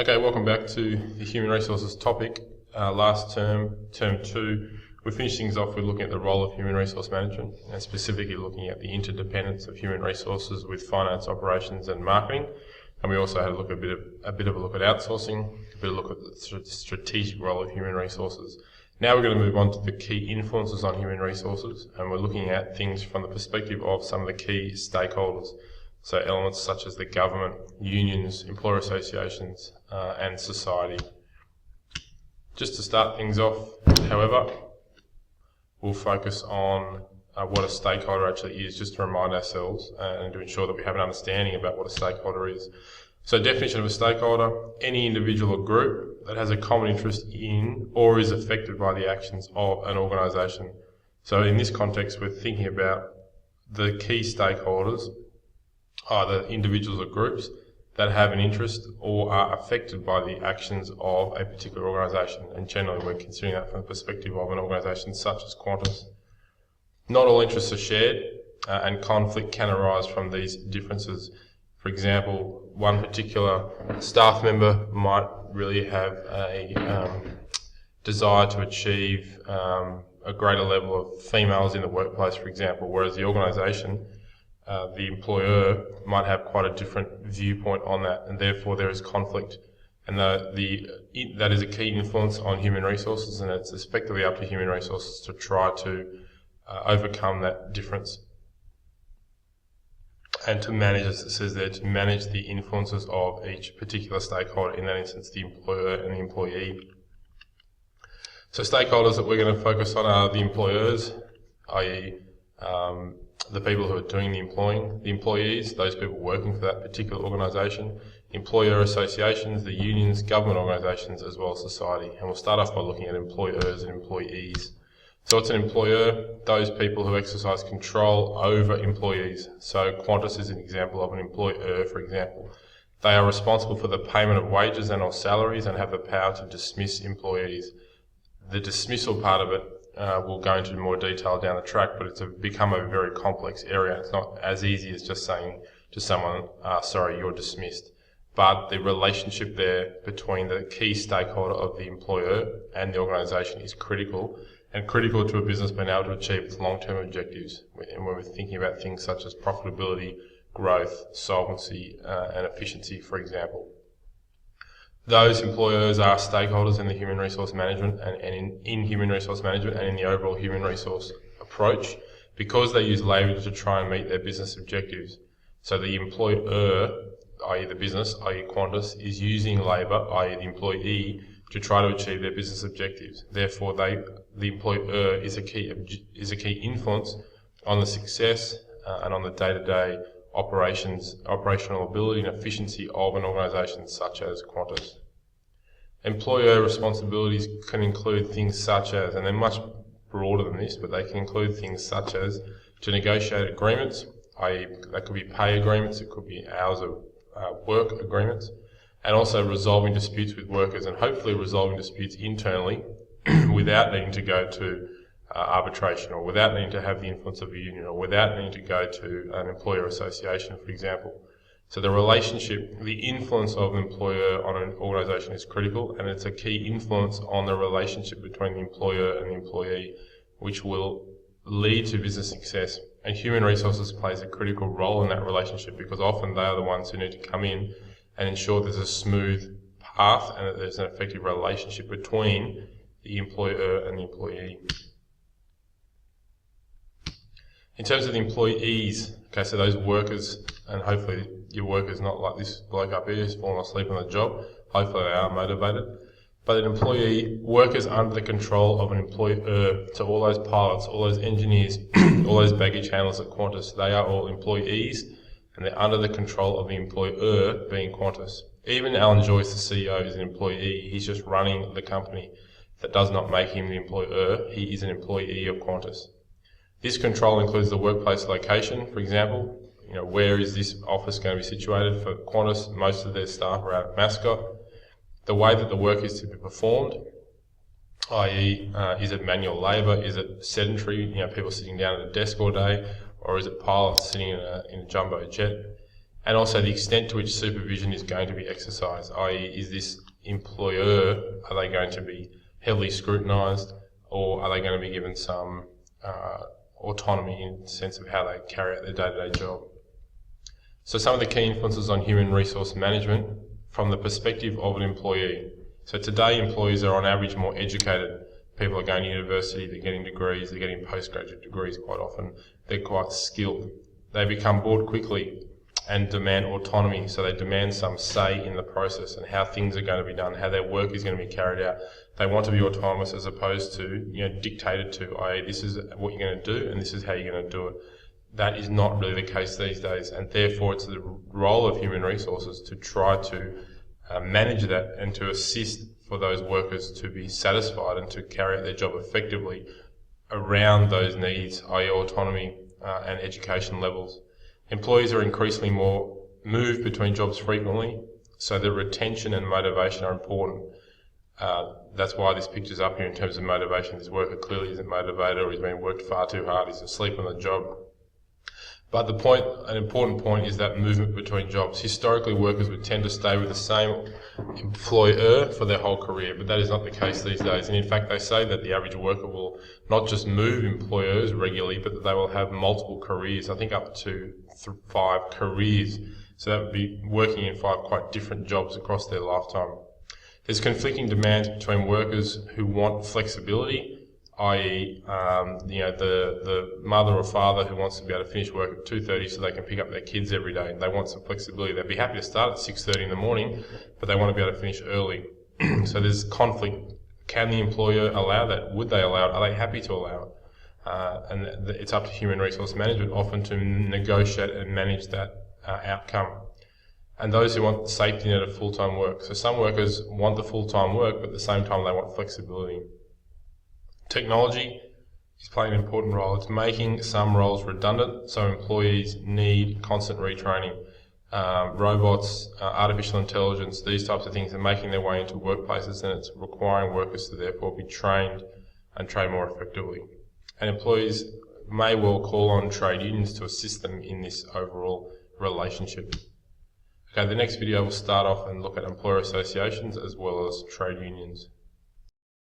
Okay, welcome back to the human resources topic. Last term, term 2, we finished things off with looking at the role of human resource management and specifically looking at the interdependence of human resources with finance, operations and marketing. And we also had a bit of a look at outsourcing, a bit of a look at the strategic role of human resources. Now we're going to move on to the key influences on human resources, and we're looking at things from the perspective of some of the key stakeholders. So elements such as the government, unions, employer associations, and society. Just to start things off, however, we'll focus on what a stakeholder actually is, just to remind ourselves and to ensure that we have an understanding about what a stakeholder is. So definition of a stakeholder: any individual or group that has a common interest in or is affected by the actions of an organisation. So in this context, we're thinking about the key stakeholders, either individuals or groups that have an interest or are affected by the actions of a particular organisation. And generally we're considering that from the perspective of an organisation such as Qantas. Not all interests are shared and conflict can arise from these differences. For example, one particular staff member might really have a desire to achieve a greater level of females in the workplace, for example, whereas the organisation, the employer, might have quite a different viewpoint on that, and therefore there is conflict. And that is a key influence on human resources, and it's effectively up to human resources to try to overcome that difference and to manage, as it says there, to manage the influences of each particular stakeholder, in that instance the employer and the employee. So stakeholders that we're going to focus on are the employers, i.e. the people who are doing the employing, the employees, those people working for that particular organisation, employer associations, the unions, government organisations, as well as society. And we'll start off by looking at employers and employees. So what's an employer? Those people who exercise control over employees. So Qantas is an example of an employer, for example. They are responsible for the payment of wages and or salaries and have the power to dismiss employees. The dismissal part of it we'll go into more detail down the track, but it's become a very complex area. It's not as easy as just saying to someone, sorry, you're dismissed. But the relationship there between the key stakeholder of the employer and the organisation is critical, and critical to a business being able to achieve its long-term objectives. And when we're thinking about things such as profitability, growth, solvency, and efficiency, for example. Those employers are stakeholders in the human resource management and in human resource management and in the overall human resource approach, because they use labour to try and meet their business objectives. So the employer, i.e. the business, i.e. Qantas, is using labour, i.e. the employee, to try to achieve their business objectives. Therefore, the employer is a key influence on the success and on the day-to-day operational ability and efficiency of an organisation such as Qantas. Employer responsibilities can include things such as, and they're much broader than this, but they can include things such as to negotiate agreements, i.e. that could be pay agreements, it could be hours of work agreements, and also resolving disputes with workers, and hopefully resolving disputes internally without needing to go to arbitration, or without needing to have the influence of a union, or without needing to go to an employer association, for example. So the relationship, the influence of an employer on an organisation is critical, and it's a key influence on the relationship between the employer and the employee, which will lead to business success. And human resources plays a critical role in that relationship, because often they are the ones who need to come in and ensure there's a smooth path and that there's an effective relationship between the employer and the employee. In terms of the employees, okay, so those workers, and hopefully your worker's not like this bloke up here who's fallen asleep on the job. Hopefully they are motivated. But an employee, workers under the control of an employer, so all those pilots, all those engineers, all those baggage handlers at Qantas, they are all employees, and they're under the control of the employer, being Qantas. Even Alan Joyce, the CEO, is an employee. He's just running the company. That does not make him the employer. He is an employee of Qantas. This control includes the workplace location, for example. Where is this office going to be situated? For Qantas, most of their staff are out at Mascot. The way that the work is to be performed, i.e. Is it manual labour? Is it sedentary, people sitting down at a desk all day? Or is it pilots sitting in a jumbo jet? and also the extent to which supervision is going to be exercised, i.e. is this employer, are they going to be heavily scrutinised, or are they going to be given some autonomy in the sense of how they carry out their day-to-day job? So some of the key influences on human resource management from the perspective of an employee. So today employees are on average more educated. People are going to university, they're getting degrees, they're getting postgraduate degrees quite often. They're quite skilled. They become bored quickly and demand autonomy. So they demand some say in the process and how things are going to be done, how their work is going to be carried out. They want to be autonomous as opposed to, dictated to, i.e. this is what you're going to do and this is how you're going to do it. That is not really the case these days, and therefore it's the role of human resources to try to manage that and to assist for those workers to be satisfied and to carry out their job effectively around those needs, i.e. autonomy and education levels. Employees are increasingly more moved between jobs frequently, so the retention and motivation are important. That's why this picture's up here in terms of motivation. This worker clearly isn't motivated, or he's been worked far too hard, he's asleep on the job. But an important point is that movement between jobs. Historically, workers would tend to stay with the same employer for their whole career, but that is not the case these days. And in fact, they say that the average worker will not just move employers regularly, but that they will have multiple careers, I think up to 5 careers. So that would be working in 5 quite different jobs across their lifetime. There's conflicting demands between workers who want flexibility, i.e. the mother or father who wants to be able to finish work at 2:30 so they can pick up their kids every day. They want some flexibility. They'd be happy to start at 6:30 in the morning, but they want to be able to finish early. So there's conflict. Can the employer allow that? Would they allow it? Are they happy to allow it? And it's up to human resource management often to negotiate and manage that outcome. And those who want the safety net of full-time work. So some workers want the full-time work, but at the same time they want flexibility. Technology is playing an important role. It's making some roles redundant, so employees need constant retraining. Robots, artificial intelligence, these types of things are making their way into workplaces, and it's requiring workers to therefore be trained and train more effectively. And employees may well call on trade unions to assist them in this overall relationship. Okay, the next video will start off and look at employer associations as well as trade unions.